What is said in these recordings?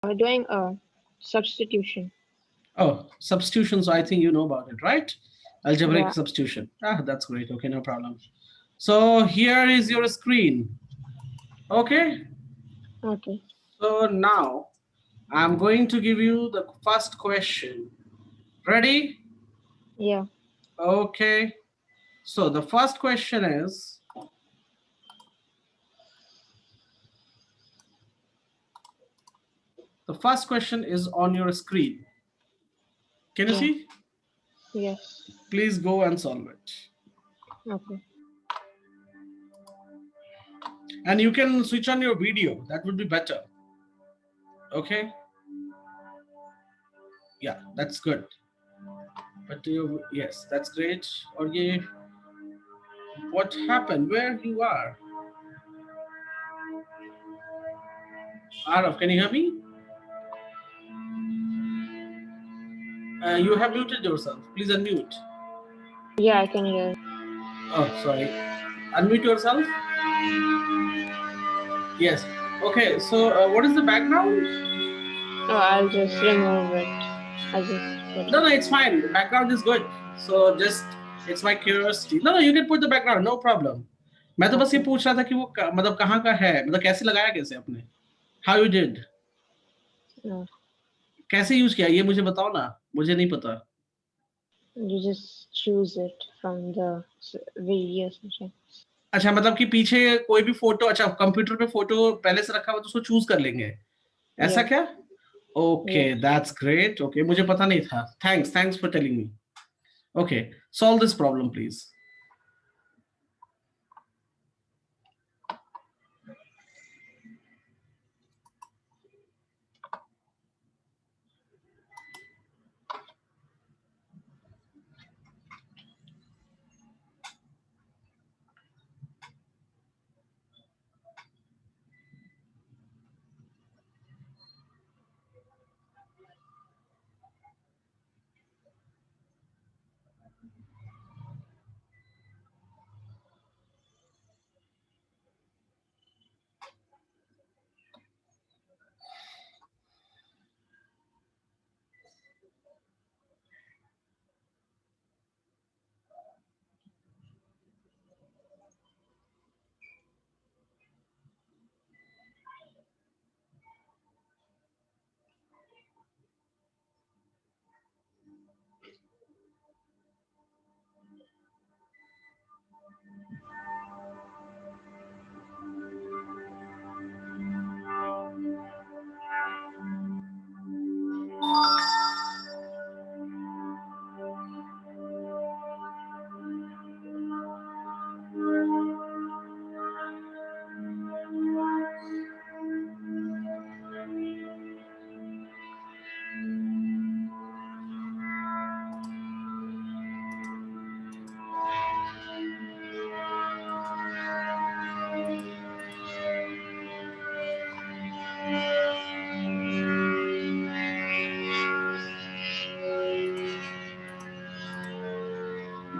We're doing a substitution. Oh, substitution. So I think you know about it, right? Algebraic Yeah. substitution. Ah, that's great. Okay, no problem. So here is your screen. Okay. Okay. So now I'm going to give you the first question. Ready? Yeah. Okay. So the first question is on your screen. Can you Yeah. see? Yes. Please go and solve it. Okay. And you can switch on your video. That would be better. Okay. Yeah, that's good. But you, yes, that's great. Or what happened? Where you are? Araf, can you hear me? You have muted yourself. Please unmute. Yeah, I can hear. Oh, sorry. Unmute yourself. Yes. Okay. So, what is the background? Oh, I'll just remove it. I'll just put No, it. no, it's fine. The background is good. So just it's my curiosity. No, no, you can put the background. No problem. मैं तो बस ये Okay. पूछ रहा था कि वो मतलब कहाँ का है, मतलब कैसे लगाया कैसे आपने? How you did? No. कैसे यूज किया ये मुझे बताओ ना, मुझे नहीं पता. You just choose it from the video section. अच्छा मतलब कि पीछे कोई भी फोटो, अच्छा कंप्यूटर पे फोटो पहले से रखा हुआ तो उसको चूज कर लेंगे, ऐसा Yeah. क्या? Okay, Yes. That's great. Okay, मुझे पता नहीं था. Thanks for telling me. Okay, solve this problem please.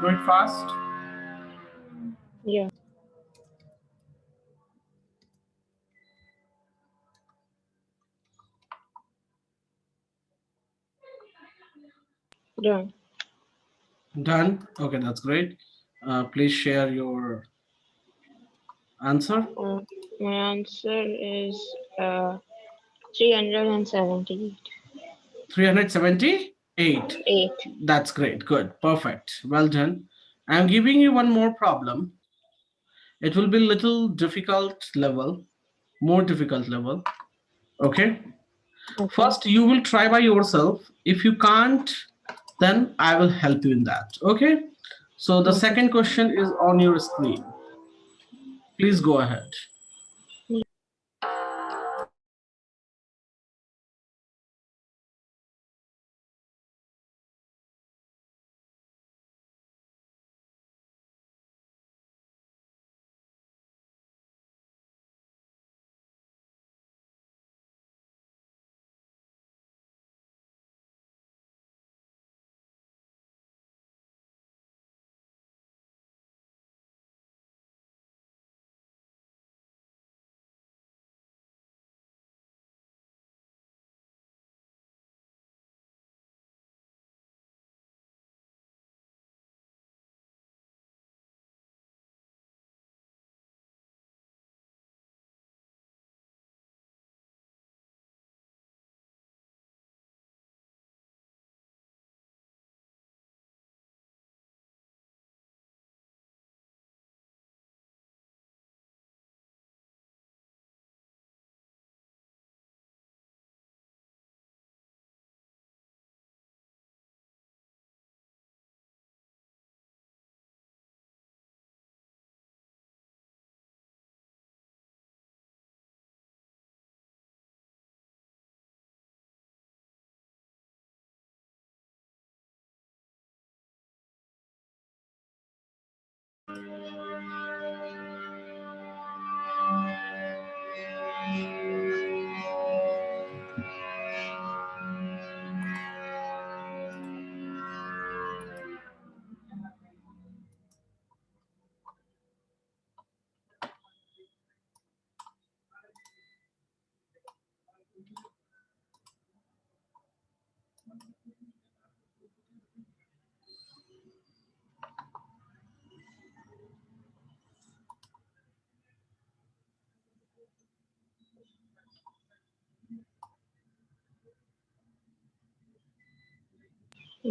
Do it fast. Yeah. Done. Done. Okay, that's great. Please share your answer. Uh, my answer is 378. 378. 8. That's great. Good. Perfect. Well done. I'm giving you one more problem. It will be little difficult level, more difficult level. Okay. Okay. First, you will try by yourself. If you can't, then I will help you in that. Okay. So the Okay. second question is on your screen. Please go ahead.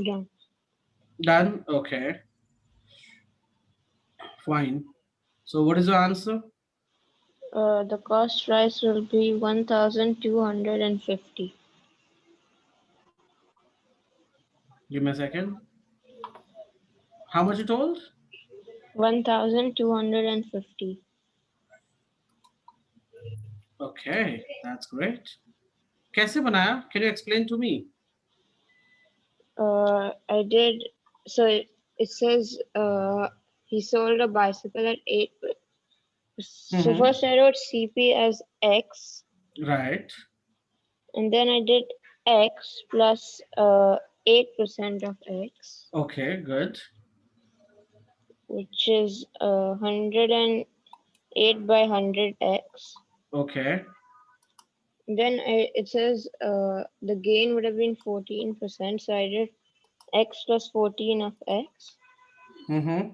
Done. Done. Okay, fine. So what is your answer? The cost price will be 1,250. Give me a second. How much you told? 1,250. Okay, that's great. कैसे बनाया? Can you explain to me? I did. So it says he sold a bicycle at 8. So Mm-hmm. first I wrote CP as X, Right. and then I did X plus 8% of X, Okay, good. which is 108 by 100X. Okay. Then it says the gain would have been 14%, so I did X plus 14 of X, Mm-hmm.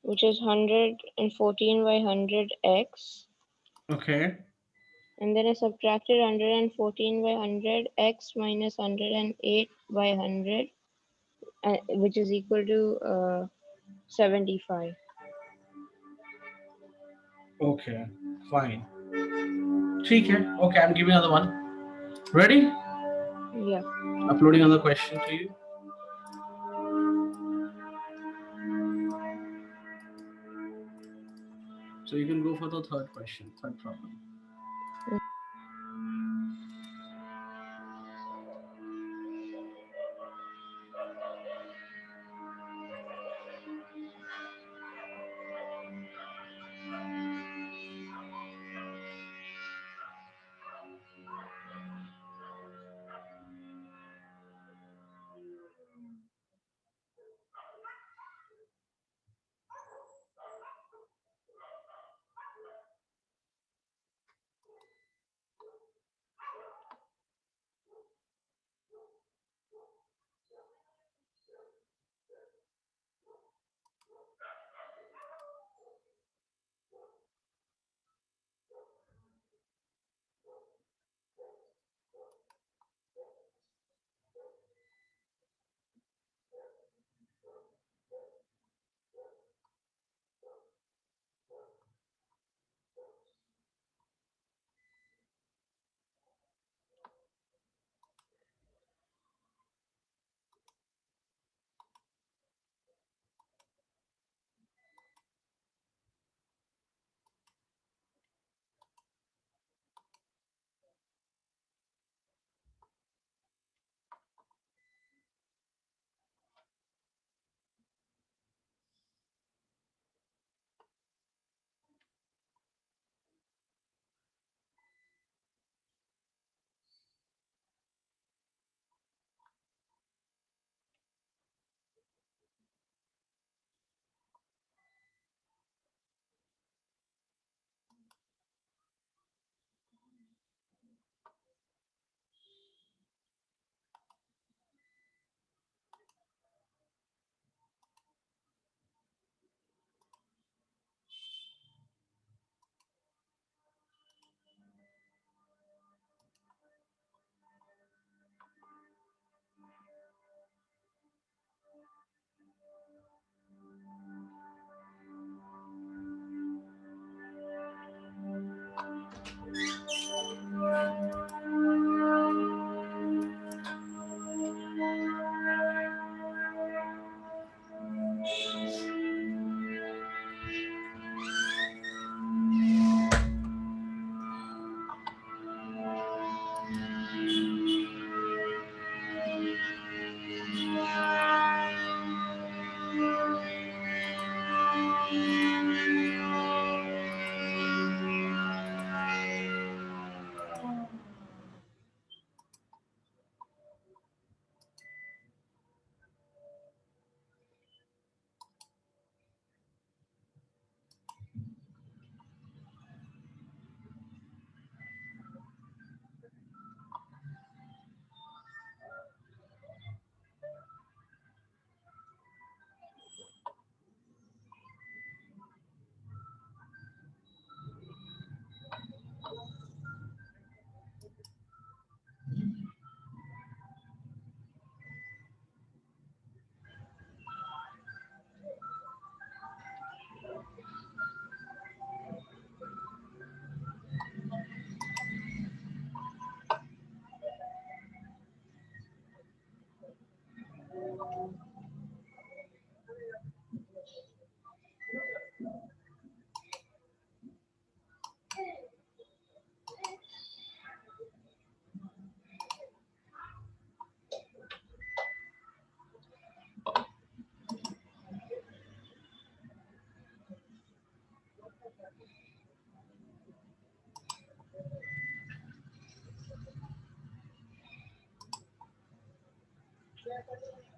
which is 114 by 100X. Okay. And then I subtracted 114 by 100 x minus 108 by 100, which is equal to 75. Okay. Fine. ठीक है. Okay, I'm giving another one. Ready? Yeah. Uploading another question to you. So you can go for the third question, third problem.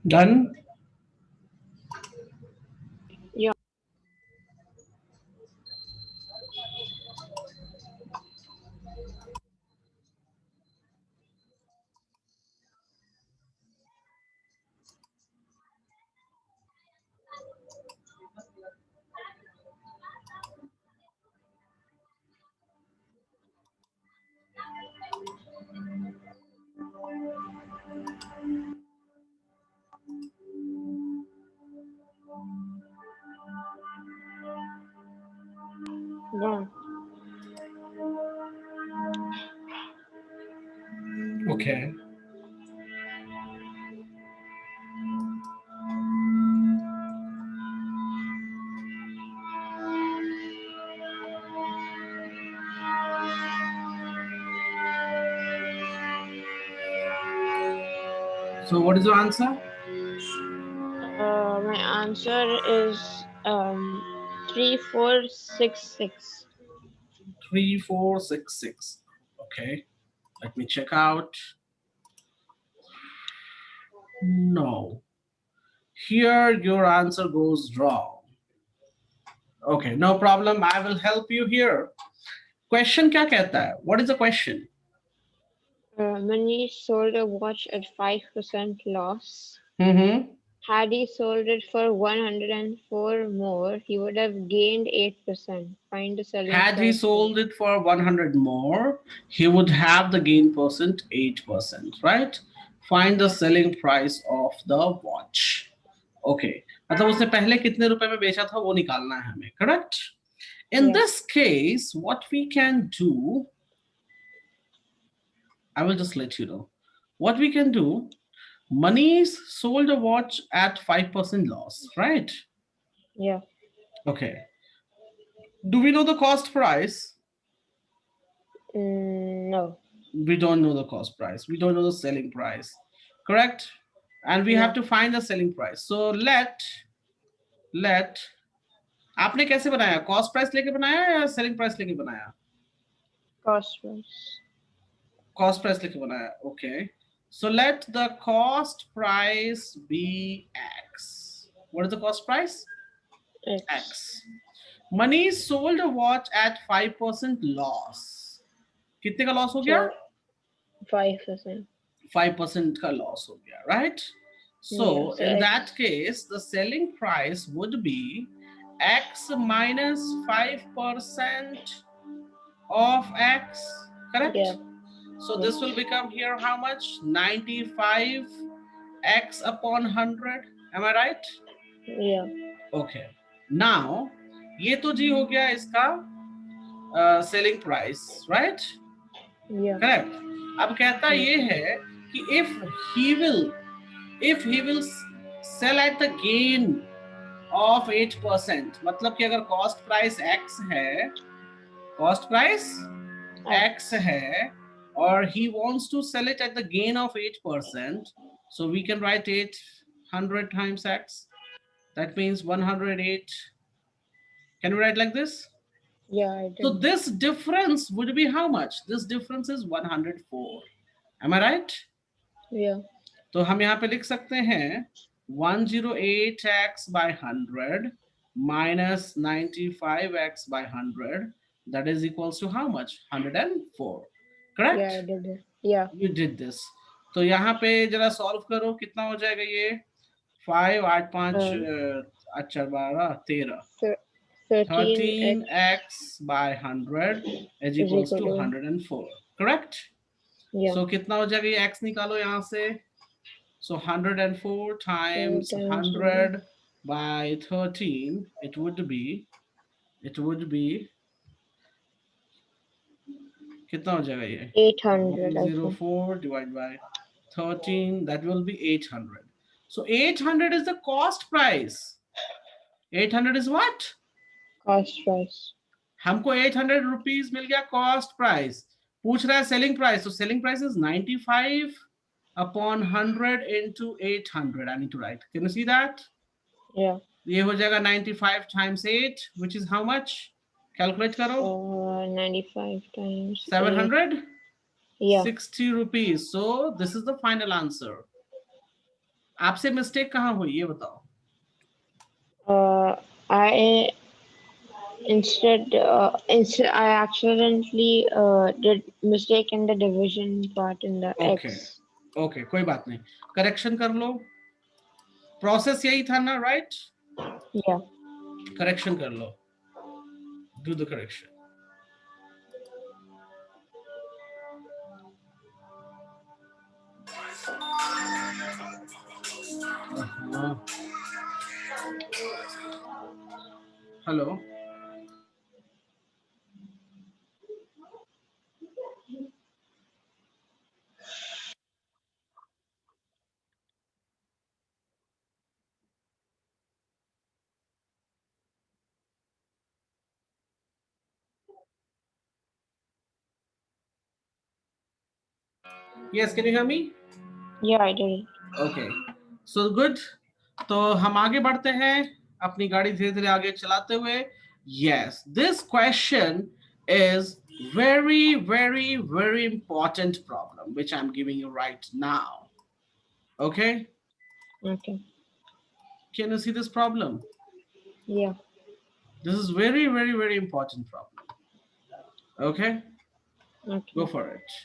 Done? Yeah. Done. Okay. So what is your answer? My answer is 3466. 3466. Okay. Let me check out. No. Here your answer goes wrong. Okay, no problem. I will help you here. Question क्या कहता है? What is the question? Manish sold a watch at 5% loss. Mm-hmm. Had he sold it for 104 more, he would have gained 8%. Find the selling Had he price. sold it for 100 more, he would have the gain percent 8%, right? Find the Yeah. selling price of the watch. Okay. मतलब उसने पहले कितने रुपए में बेचा था वो निकालना है हमें, correct? In Yeah. this case, what we can do, I will just let you know. What we can do, Manish sold a watch at 5% loss, right? Yeah. Okay. Do we know the cost price? No. We don't know the cost price. We don't know the selling price, correct? And we have Yeah. to find the selling price. So let आपने कैसे बनाया? Cost price लेके बनाया या selling price लेके बनाया? Cost price. Cost price लेके बनाया. Okay. So let the cost price be X. What is the cost price? X. X. Money sold a watch at 5% loss. कितने का लॉस हो गया? So 5%. 5% का loss हो गया, right? So Yeah. So in X. that case, the selling price would be X minus 5% of X, correct? Yeah. So this will become here how much? 95 X upon 100. Am I right? Yeah. Okay. Now, ये तो जी हो गया इसका selling price, right? Yeah. Correct. अब कहता Yeah. ये है कि if he will sell at the gain of 8%, मतलब कि अगर cost price X है, cost price X है, और he wants to sell it at the gain of 8%, so we can write 800 times X. That means 108. Can we write like this? Yeah, I did. So this difference would be how much? This difference is 104. Am I right? Yeah. तो हम यहाँ पे लिख सकते हैं 108x by 100 minus 95x by 100, that is equals to how much? 104. Correct? Yeah, I did it. Yeah. You did this. तो यहाँ पे जरा सॉल्व करो, कितना हो जाएगा ये? 5 8 5 अच्छा 12 13 13x 13x by 100 is is equals equal to to 104. Correct? yeah. So कितना हो जाएगा ये? x निकालो यहाँ से. So 104 times 100 by 13, it would be कितना हो जाएगा ये? 800. I think. 104 divided by 13, that will be 800. So 800 is the cost price. 800 is what? Cost price. हमको 800 rupees मिल गया cost price. पूछ रहा है selling price. So selling price is 95 upon 100 into 800. I need to write. Can you see that? Yeah. ये हो जाएगा 95 times 8, which is how much? Calculate करो. 95 times 700? 8. Yeah. 60 rupees. So this is the final answer. आपसे mistake कहाँ हुई ये बताओ? I I accidentally did mistake in the division part in the okay X. Okay, कोई बात नहीं, करेक्शन कर लो, प्रोसेस यही था ना, राइट? Yeah. करेक्शन कर लो, do the correction. Hello, yes, can you hear me? Yeah, I did it. Okay, so good. तो हम आगे बढ़ते हैं अपनी गाड़ी धीरे धीरे आगे चलाते हुए। Yes, this question is very very very important problem which I'm giving you right now. Okay, Okay. can you see this problem? Yeah. This is very very very important problem. Okay, Okay. go for it.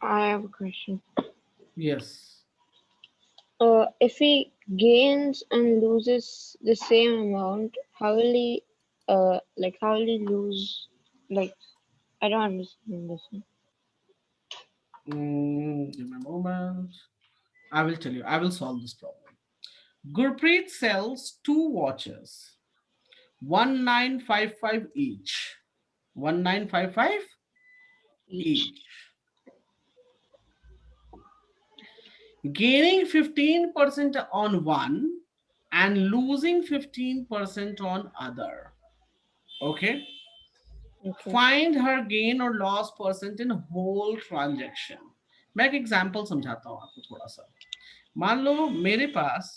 I have a question. Yes. If he gains and loses the same amount, how will he, how will he lose? Like, I don't understand this one. Give me a moment. I will tell you. I will solve this problem. Gurpreet sells two watches, 1955 each. 1955 each. Gaining 15% on one and losing 15% on other. Okay. Okay. Find her gain or loss percent in whole transaction. मैं एक example समझाता हूं आपको थोड़ा सा। मान लो मेरे पास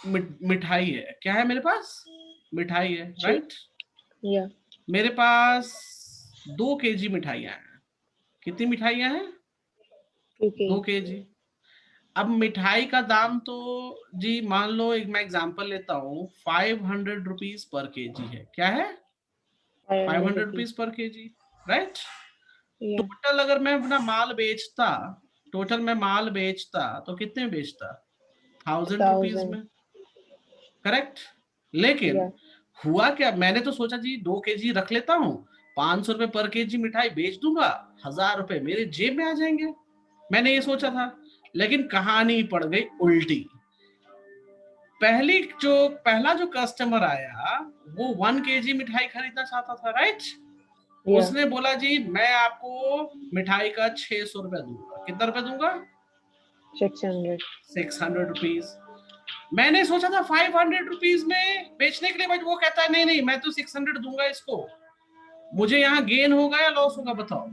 मिठाई है, क्या है मेरे पास? मिठाई है, राइट? Yeah. मेरे पास 2 kg मिठाइयाँ हैं। कितनी मिठाइयाँ हैं? 2 Okay. kg। अब मिठाई का दाम तो जी मान लो, एक मैं एग्जांपल लेता हूँ, 500 रुपीज पर केजी है। क्या है? 500 500 rupees. Rupees per KG, right? Yeah. Total अगर मैं अपना माल बेचता, टोटल मैं माल बेचता तो कितने में बेचता? 1000 रुपीज 1000. में। करेक्ट। लेकिन Yeah. हुआ क्या, मैंने तो सोचा जी 2 kg रख लेता हूँ, 500 रुपए पर केजी मिठाई बेच दूंगा, 1000 रुपए मेरे जेब में आ जाएंगे, मैंने ये सोचा था। लेकिन कहानी पड़ गई उल्टी। पहला जो कस्टमर आया वो 1 kg मिठाई खरीदना चाहता था, राइट। Yeah. उसने बोला जी मैं आपको मिठाई का 600 रुपया दूंगा। कितना रुपया दूंगा? 600. 600 रुपीज। मैंने सोचा था 500 रुपीज में बेचने के लिए, बट वो कहता है नहीं नहीं मैं तो 600 दूंगा इसको। मुझे यहाँ गेन होगा या लॉस होगा बताओ?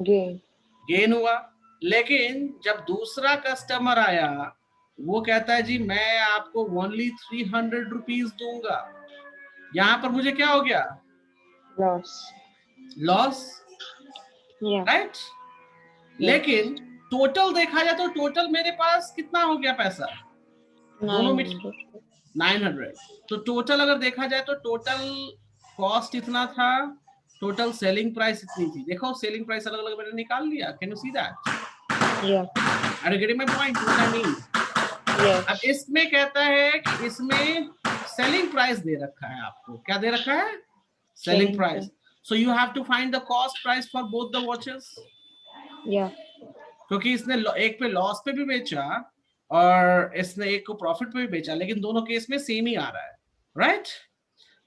Gain. गेन हुआ। लेकिन जब दूसरा कस्टमर आया वो कहता है जी मैं आपको ओनली 300 रुपीज दूंगा। यहाँ पर मुझे क्या हो गया? Loss. Loss, Yeah. राइट। लेकिन टोटल देखा जाए तो टोटल मेरे पास कितना हो गया पैसा? दोनों में 900. 900। तो टोटल अगर देखा जाए तो टोटल कॉस्ट इतना था, टोटल सेलिंग प्राइस इतनी थी। देखो सेलिंग प्राइस अलग अलग मैंने निकाल लिया। Can you see that? Yeah. Are you getting my point? What I mean? Yes. अब इसमें कहता है कि इसमें सेलिंग प्राइस दे रखा है आपको। क्या दे रखा है? Selling price. So you have to find the cost price for both the watches. Yeah. क्योंकि इसने एक पे लॉस पे भी बेचा और इसने एक को प्रॉफिट पे भी बेचा, लेकिन दोनों केस में सेम ही आ रहा है, राइट।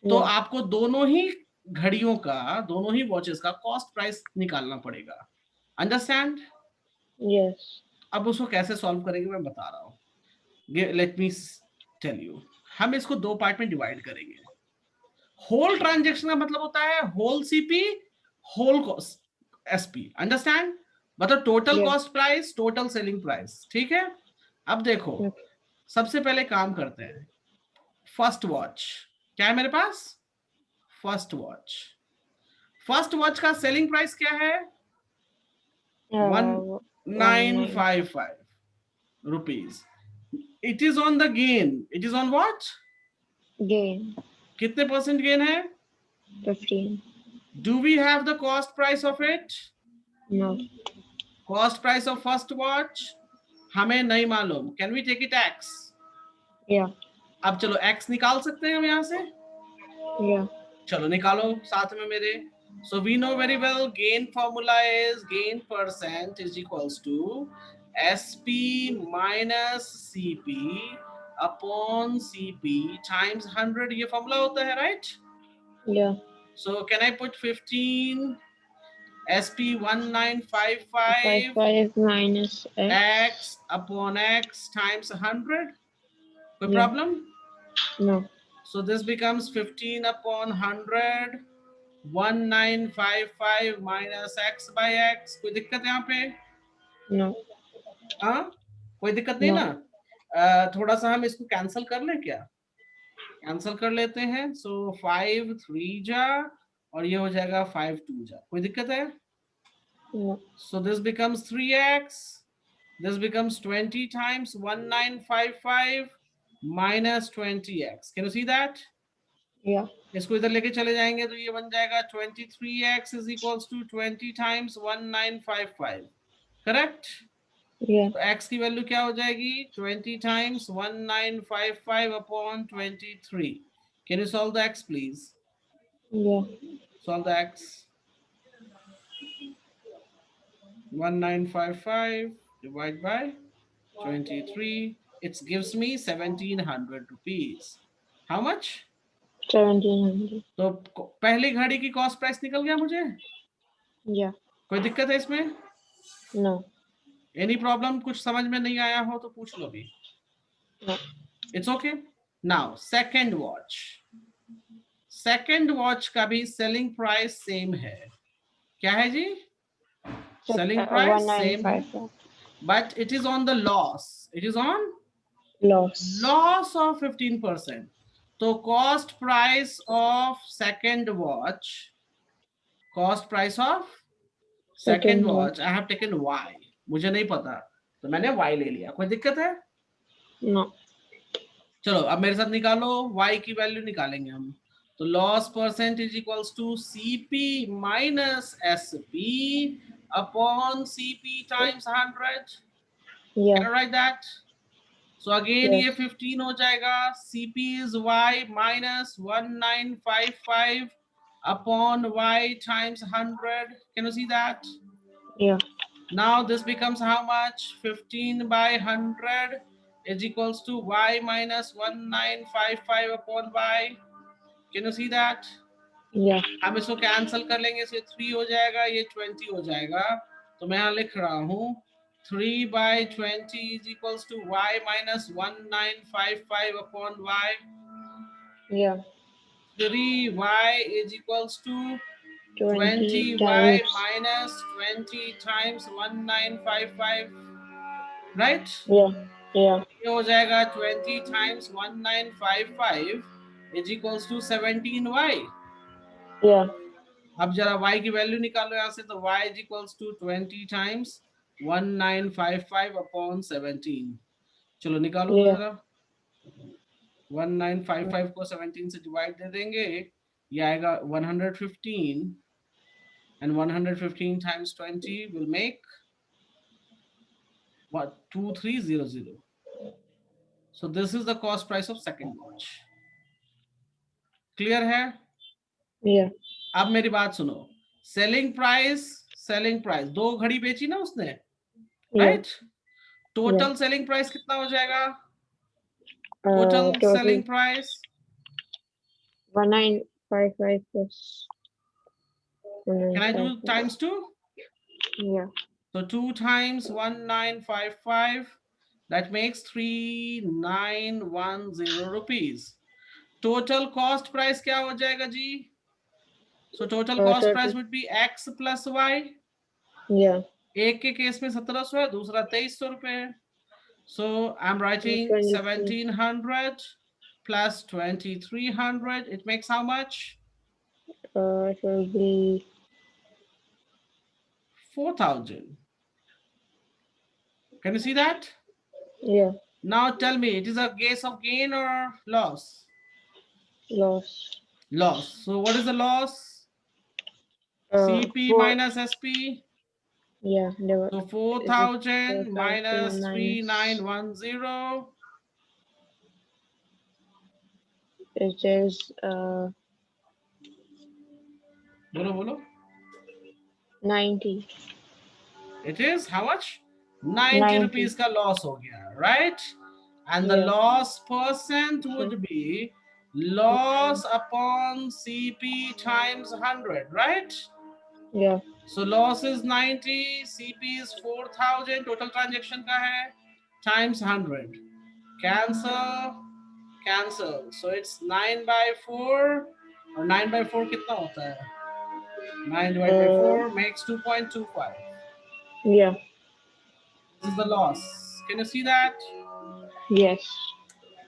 तो Yeah. आपको दोनों ही घड़ियों का, दोनों ही वॉचेस का कॉस्ट प्राइस निकालना पड़ेगा। अंडरस्टैंड? Yes. अब उसको कैसे सॉल्व करेंगे मैं बता रहा हूँ। Let me tell you. हम इसको 2 पार्ट में डिवाइड करेंगे। होल ट्रांजेक्शन का मतलब होता है whole CP, whole SP. Understand? मतलब total Yeah. Cost price, total selling price. ठीक है। अब देखो Okay. सबसे पहले काम करते हैं। फर्स्ट वॉच क्या है मेरे पास? फर्स्ट वॉच, फर्स्ट वॉच का सेलिंग प्राइस क्या है? 1955 rupees. It is on the gain. It is on what? Gain. कितने परसेंट गेन है? 15. Do we have the cost price of it? No. Cost price of first watch हमें नहीं मालूम। Can we take it x? Yeah. अब चलो x निकाल सकते हैं हम यहां से। Yeah. चलो निकालो साथ में मेरे। So we know very well gain formula is gain percent is equals to SP minus CP upon CP times 100। ये फॉर्मूला होता है, right? Yeah. So can I put 15 SP 1955 5 minus x upon x times 100? कोई Yeah. problem? No. So this becomes 15 upon 100 1955 minus x by x। कोई दिक्कत यहाँ पे? No. हाँ, कोई दिक्कत नहीं No. ना। थोड़ा सा हम इसको कैंसिल कर लें क्या? कैंसिल कर लेते हैं। सो 5 3 जा और ये हो जाएगा 5 2 जा। कोई दिक्कत है? No. So this becomes 3x। This becomes 20 times 1955 minus 20x। Can you see that? Yeah. इसको इधर लेके चले जाएंगे तो ये बन जाएगा 23x is equals to 20 times 1955। Correct? Yeah. तो x की वैल्यू क्या हो जाएगी? 20 times 1955 upon 23। Can you solve the x please? Yeah. Solve the x। 1955 divided by 23, it gives me 1700 rupees। How much? 1700. तो पहली घड़ी की कॉस्ट प्राइस निकल गया मुझे। Yeah. कोई दिक्कत है इसमें? No. Any problem? कुछ समझ में नहीं आया हो तो पूछ लो भी। No. It's okay. Now second watch. Second watch का भी सेलिंग प्राइस सेम है। क्या है जी? सेलिंग प्राइस सेम है, 1955. But it is on the loss. It is on Loss. Loss of 15%। तो cost price of second watch, cost price of second watch I have taken y। मुझे नहीं पता तो मैंने y ले लिया। कोई दिक्कत है? No. चलो अब मेरे साथ निकालो, y की वैल्यू निकालेंगे हम। तो loss percent is equals to CP minus SP upon CP times 100। Yeah. Can I write that? So again ये Yes. 15 हो जाएगा. CP is y minus 1955 upon y times 100. Can you see that? Yeah. Now this becomes how much? 15 by 100 is equals to y minus 1955 upon y. Can you see that? Yeah. हम इसको cancel कर लेंगे. इससे 3 हो जाएगा, ये 20 हो जाएगा. तो मैं यहाँ लिख रहा हूँ 3 by 20 is equals to y minus 1955 upon y. Yeah. 3y is equals to 20 20y times. minus 20 times 1955. Right? Yeah. Yeah. ये हो जाएगा 20 times 1955 is equals to 17y. Yeah. अब जरा y की वैल्यू निकालो यहाँ से. तो y is equals to 20 times 1955 upon 17. चलो निकालो तो Yeah. जरा. 1955 को 17 से डिवाइड दे देंगे. ये आएगा 115 and 115 times 20 will make what? 2300. So this is the cost price of second watch. Clear है? Yeah. अब मेरी बात सुनो. सेलिंग प्राइस 2 घड़ी बेची ना उसने, Yeah. Right? Total selling price कितना हो जाएगा? Total total selling price 1955 plus can I do 1955. times 2? Yeah. So 2 times 1955, that makes 3910 rupees. Total cost price क्या हो जाएगा जी? So total cost price would be x plus y. Yeah. एक के case में 1700 है, दूसरा 2300 रुपए है. So I'm writing 1700 plus 2300. It makes how much? It will be 4000. Can you see that? Yeah. Now tell me, it is a case of gain or loss? Loss. Loss. So what is the loss? CP minus SP. Yeah. So 4000 minus 3910. It is बोलो बोलो. 90. It is how much? 90 rupees का loss हो गया, right? And the loss percent would be loss upon CP times 100, right? Yeah. So loss is 90, CP is 4000, total transaction का है, times 100. Cancel. So it's 9 by 4, और 9 by 4 कितना होता है? 9 divided by 4 makes 2.25. Yeah. This is the loss. Can you see that? Yes.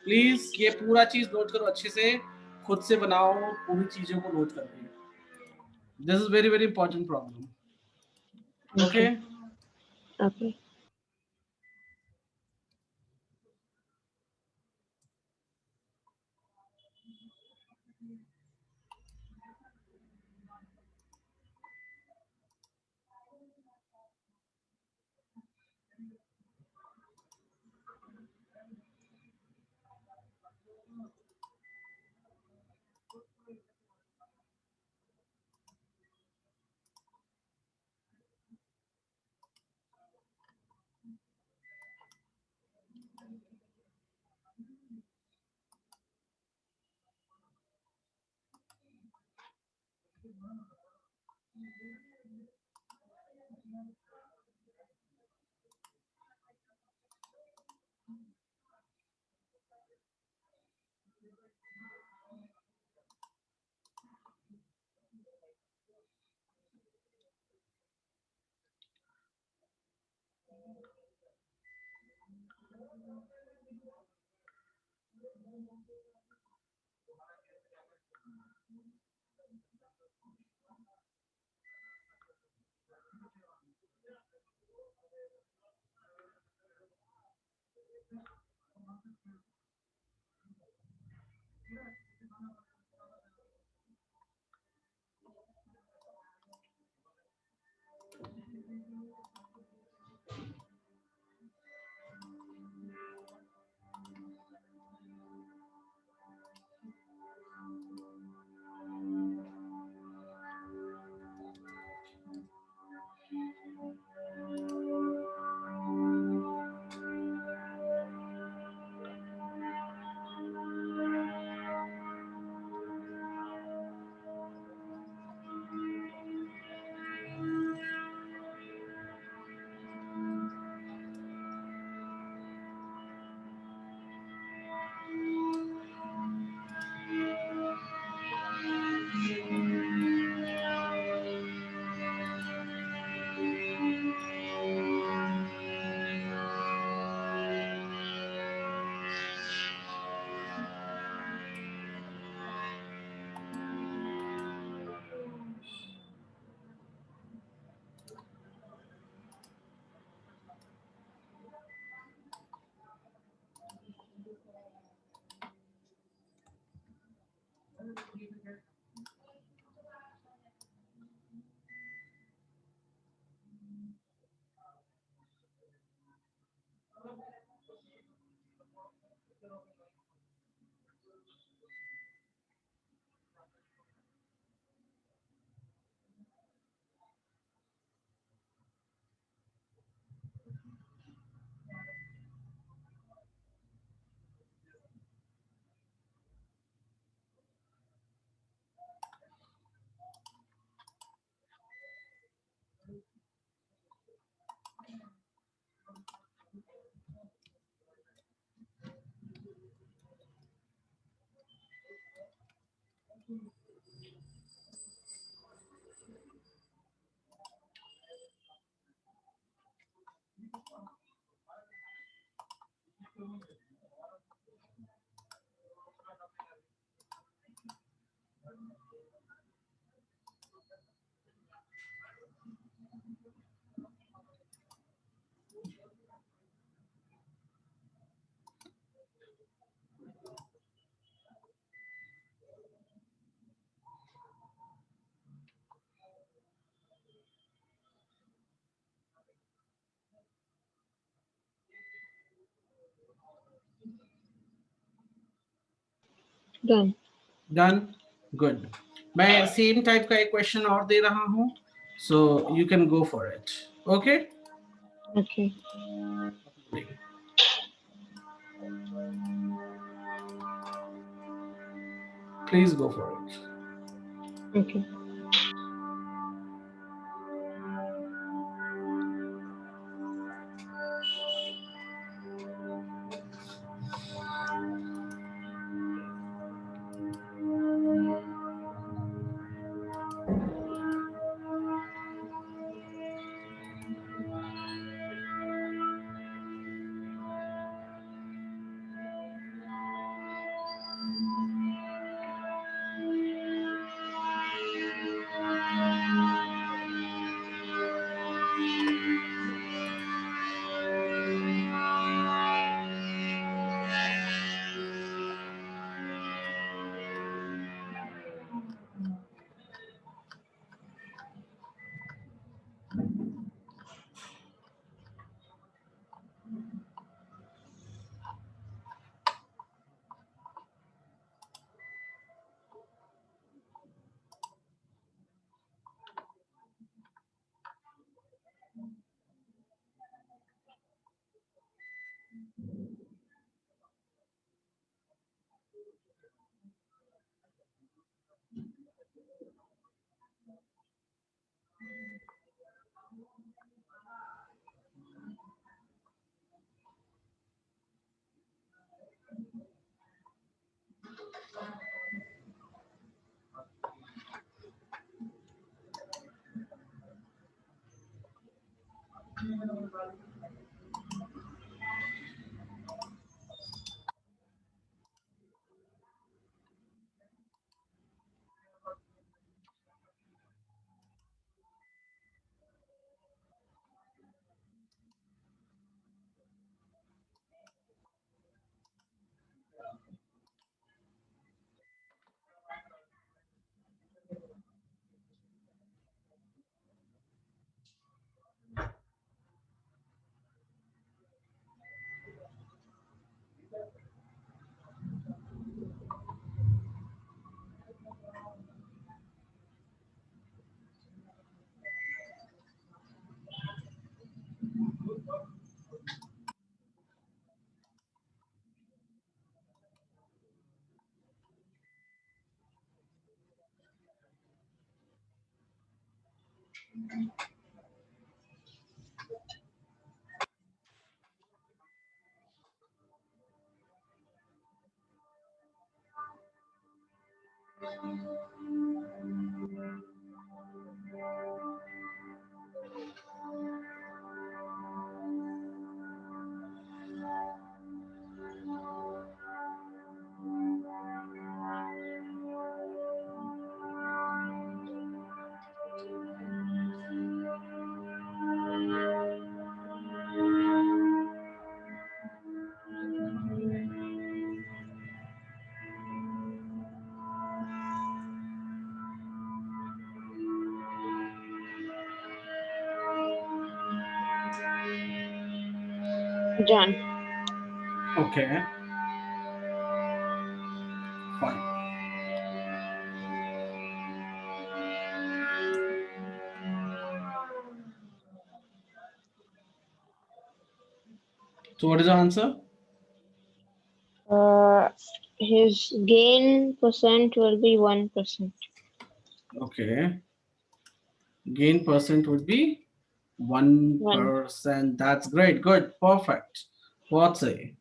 Please ये पूरा चीज note करो अच्छे से, खुद से बनाओ पूरी चीजों को नोट करके. This is very very important problem. Okay. Okay. Done. Done, good. मैं सेम टाइप का एक क्वेश्चन और दे रहा हूँ, so you can go for it. Okay, Okay. Please go for it. Okay. Done. Okay, fine. So what is the answer? Uh, his gain percent will be 1%. Okay. Gain percent would be 1%. 1. That's great. Good. Perfect. बहुत सही.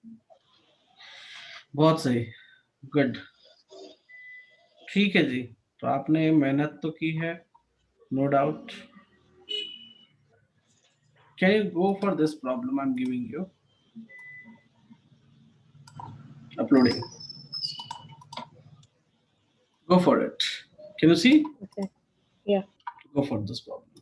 बहुत सही. Good. ठीक है जी. तो आपने मेहनत तो की है. No doubt. Can you go for this problem I'm giving you? Uploading. Go for it. Can you see? Okay. Yeah. Go for this problem.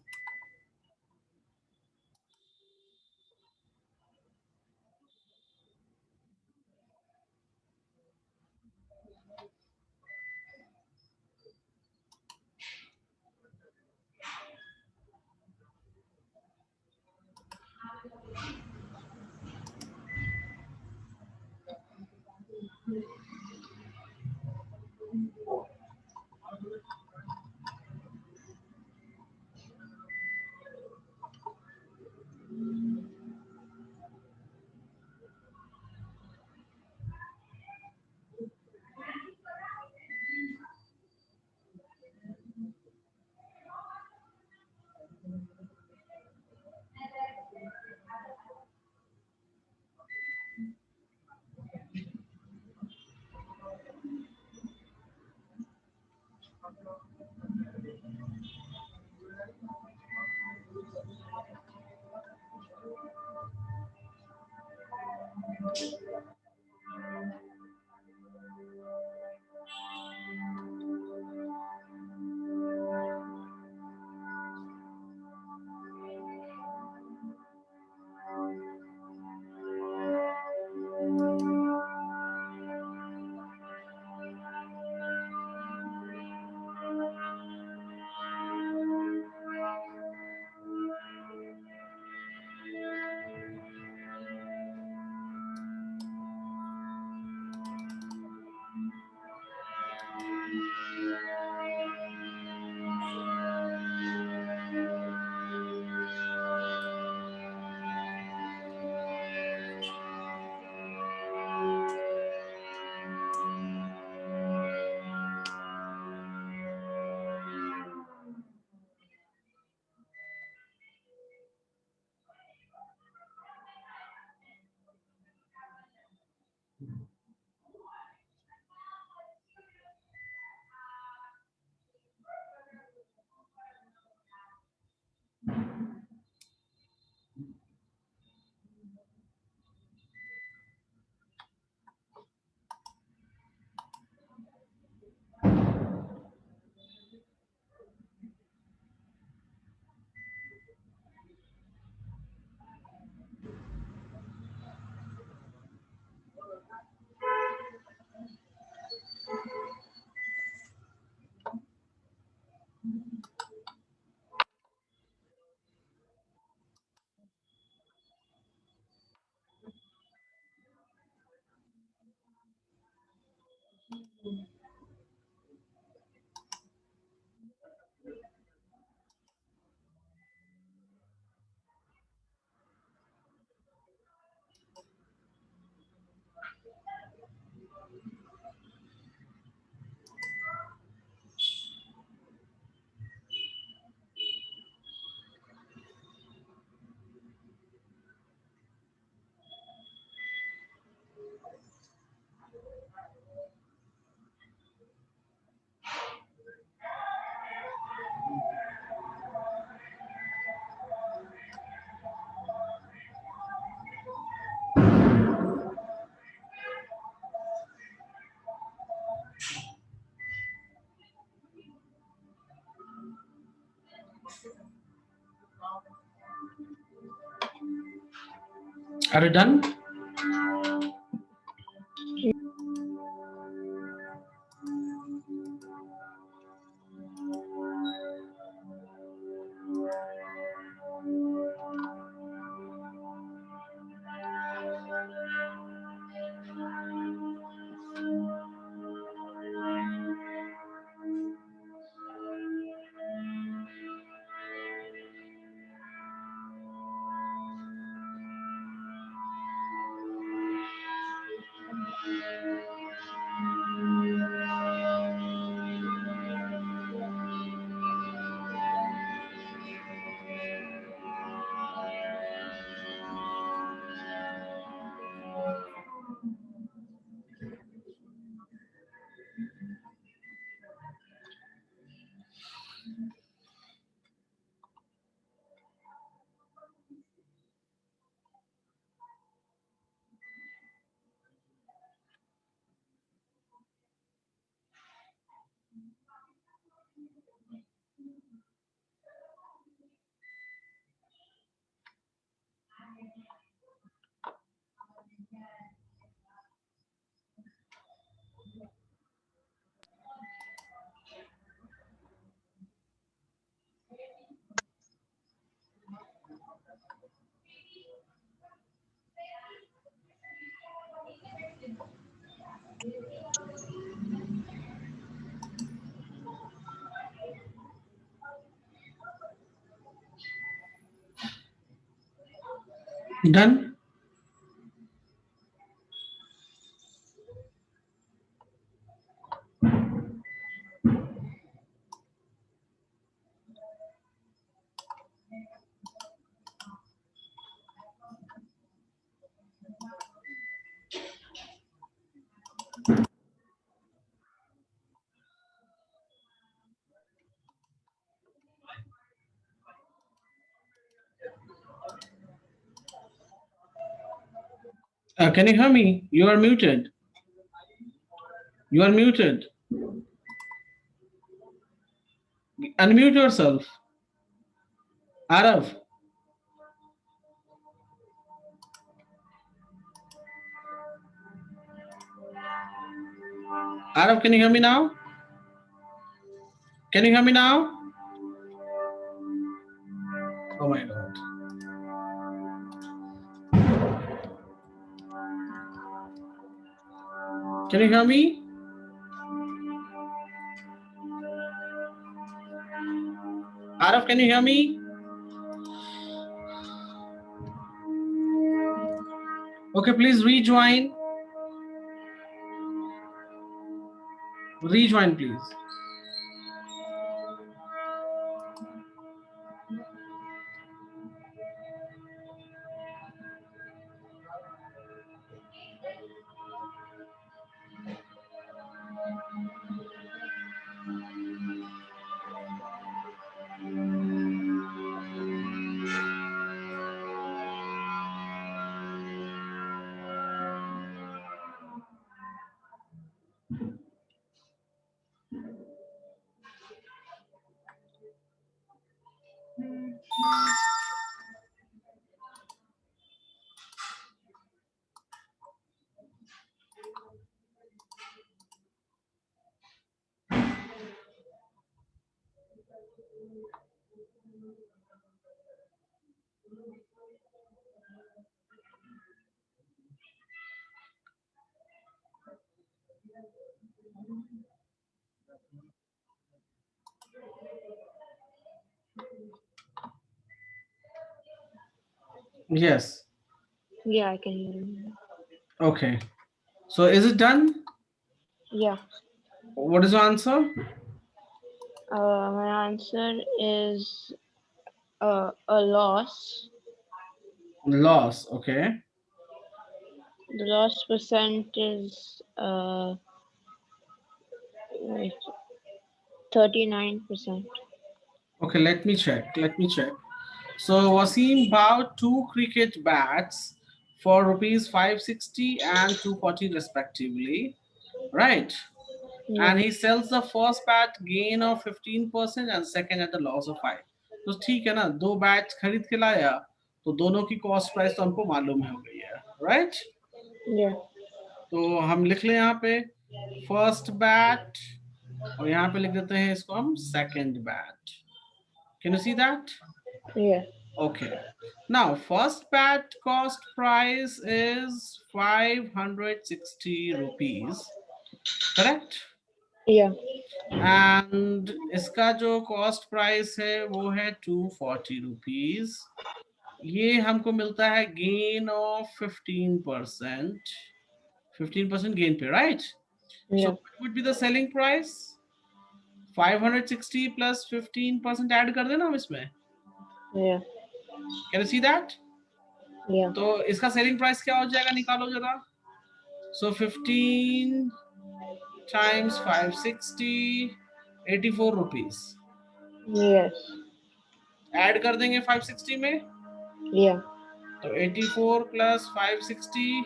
Are you done? Done. Can you hear me? You are muted. You are muted. Unmute yourself. Arav. Arav, can you hear me now? Can you hear me now? Oh my God. Can you hear me? Arav, can you hear me? Okay, please rejoin. Rejoin, please. Yes. Yeah, I can hear you. Okay. So is it done? Yeah. What is your answer? My answer is a loss. Loss. Okay. The loss percent is wait, 39%. Okay, let me check. Let me check. So Wasim bought two cricket bats for rupees 560 and 240 respectively, right? Yeah. And he sells the first bat gain of 15% and second at the loss of 5. तो ठीक है ना, दो bat खरीद के लाया तो दोनों की कॉस्ट प्राइस तो हमको मालूम हो गई है, राइट? Yeah. तो हम लिख लें यहाँ पे फर्स्ट बैट और यहाँ पे लिख देते हैं इसको हम second bat. Can you see that? Yeah. Okay. Now, first bat cost price is 560 rupees, correct? Yeah. And इसका जो cost price है वो है 240 rupees. ये हमको मिलता है gain of 15%. 15% gain पे, right? So Yeah. what would be the selling price? 560 plus 15% add कर देना हम इसमें. Yeah. Can you see that? Yeah. तो इसका सेलिंग प्राइस क्या हो जाएगा, निकालो जरा. सो 15 टाइम्स 560 84 रुपीज. Yes. ऐड कर देंगे 560 में. Yeah. तो 84 plus 560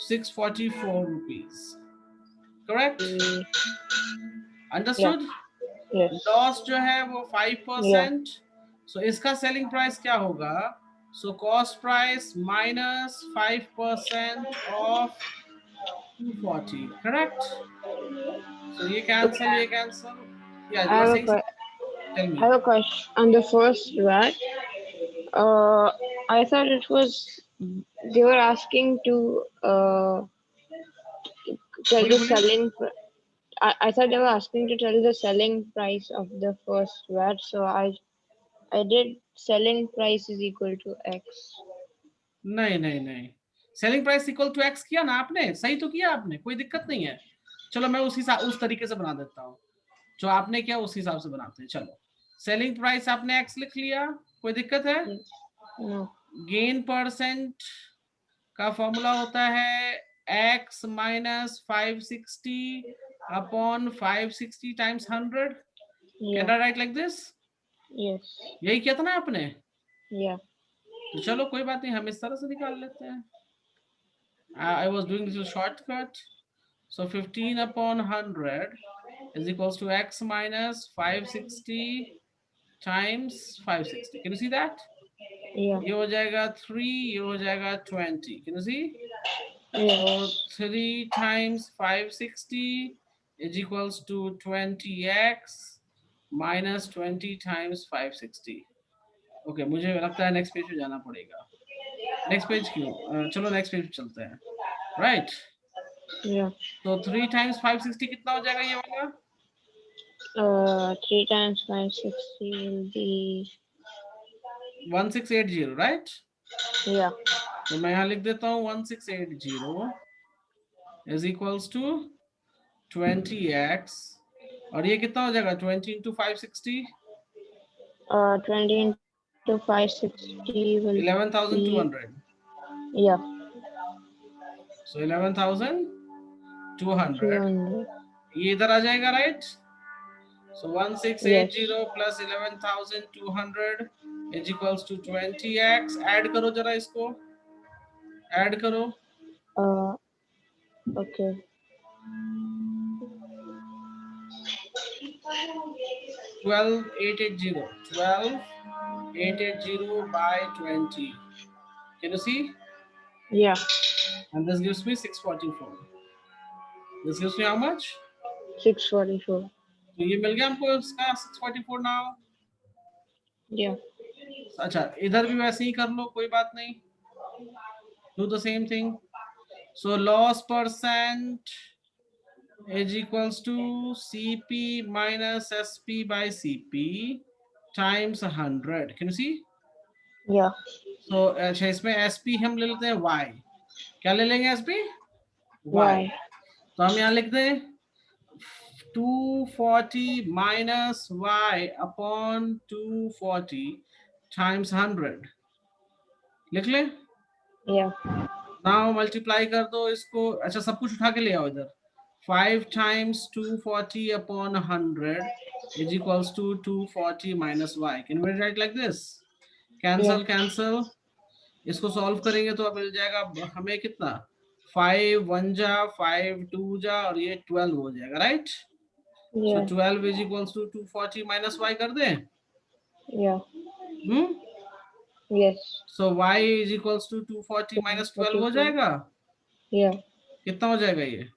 644 rupees, correct? Understood? Yes. Loss जो है वो Yeah. 5%. सो इसका सेलिंग प्राइस क्या होगा? So cost price minus 5% of 240, correct? So ये cancel, ये cancel. Yeah, I you are have a saying something. Tell I me. have a question on the first rat. I thought it was they were asking to tell बोलिए the बोलिए. I thought they were asking to tell the selling price of the first rat. So I did selling price is equal to X. नहीं नहीं नहीं, selling price equal to x किया ना आपने, सही तो किया आपने, कोई दिक्कत नहीं है। चलो मैं उस तरीके से बना देता हूँ, जो आपने किया उस हिसाब से बनाते हैं। चलो, सेलिंग प्राइस आपने एक्स लिख लिया, कोई दिक्कत है? नो। गेन परसेंट का फॉर्मूला होता है x minus 560 upon 560 times 100। Can या। आई राइट लाइक दिस? यस। यही किया था ना आपने? या। तो चलो कोई बात नहीं, हम इस तरह से निकाल लेते हैं। I was doing this shortcut. So 15 upon 100 is equals to x minus 560 times 560. Can you see that? या। ये हो जाएगा 3, ये हो जाएगा 20. Can you see? Yes. So 3 times 560 is equals to 20x minus 20 times 560. Okay, मुझे लगता है नेक्स्ट पेज पे जाना पड़ेगा। नेक्स्ट पेज क्यों? चलो नेक्स्ट पेज पे चलते हैं, राइट? या। तो 3 टाइम्स 560 कितना हो जाएगा ये वाला? 3 times 560 will be 1680, राइट? या। तो मैं यहाँ लिख देता हूँ 1680 इज इक्वल्स टू 20x, और ये कितना हो जाएगा 20 into 560? 20 into 560 will 11,200. be yeah so 11,200 200. ये इधर आ जाएगा, right? So Yes. 1680 plus 11,200 is equals to 20x। Add करो जरा, इसको ऐड करो। Okay. 12,880 by 20. Can you see? Yeah. And this gives me 644. This gives me how much? 644. तो ये मिल गया हमको इसका 644 नाउ। Yeah. अच्छा, इधर भी वैसे ही कर लो, कोई बात नहीं। Do the same thing. So loss percent is equals to CP minus SP by CP times 100. Can you see? Yeah. So अच्छा, इसमें SP हम ले लेते हैं Y। क्या ले लेंगे SP? Y. तो हम यहाँ लिख दें 240 minus y upon 240 times 100, लिख ले। Yeah. नाउ मल्टीप्लाई कर दो इसको। अच्छा, सब कुछ उठा के ले आओ इधर। 5 times 240 upon 100 is equals to 240 minus y. Can we write like this? Cancel Yeah. Cancel, इसको सॉल्व करेंगे तो अब मिल जाएगा हमें कितना? 5 1 जा, 5 2 जा, और ये 12 हो जाएगा, right? So Yeah. 12 is equals to 240 minus y कर दें? Yeah. Yes. So y is equals to 240 minus 12 हो 44. जाएगा। Yeah. कितना हो जाएगा ये?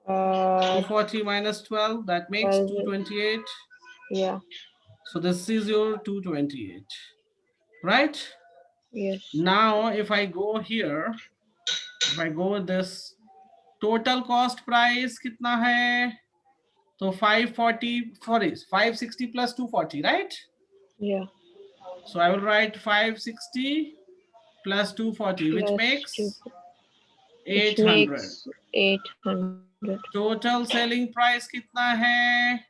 240 minus 12, that makes 12. 228. Yeah. So this is your 228, right? Yes. Now if I go here, if I go with this, total cost price कितना है? तो 540, sorry, 560 plus 240, right? Yeah. So I will write 560 plus 240, which Plus makes 2, which 800. makes 800. Total selling price कितना है?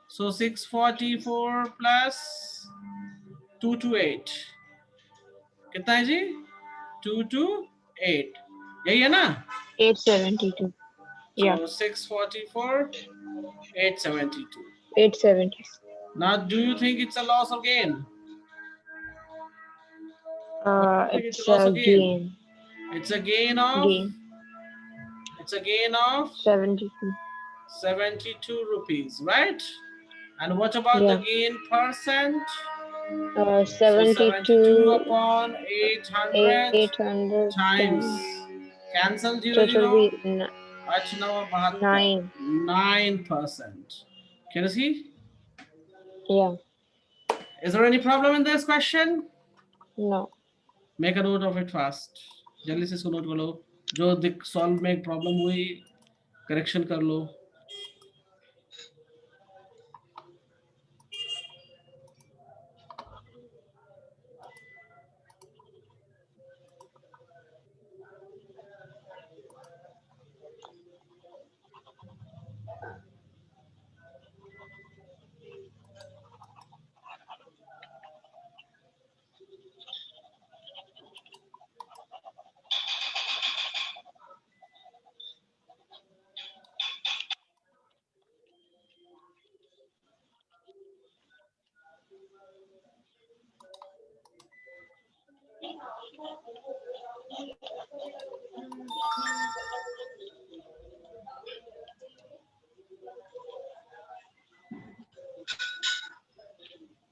So 644 plus 228 कितना है जी? 228, यही है ना? 872. Yeah. So 644, 872. 870. Now do you think it's a loss or gain? It's a It's loss or a gain? gain. It's a gain of Gain. It's a gain of 72. 72 rupees, right? And what about the Yeah. gain percent? So 72 72. upon 800 800 times, times. cancel 0 So it will 0, be 9. 9%. Can you see? Yeah. Is there any problem in this question? No. Make a note of it fast. जल्दी से इसको note कर लो, जो solve में problem हुई correction कर लो।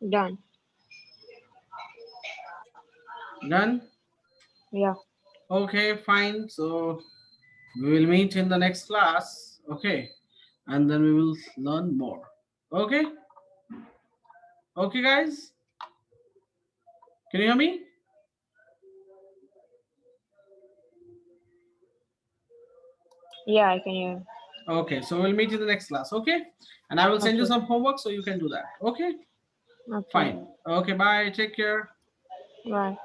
Done. Done? Yeah. Okay, fine. So we will meet in the next class. Okay. And then we will learn more. Okay? Okay, guys? Can you hear me? Yeah, I can hear. Okay, so we'll meet in the next class. Okay? And I will send you Okay. some homework so you can do that. Okay? Okay. Fine. Okay, bye. Take care. Bye.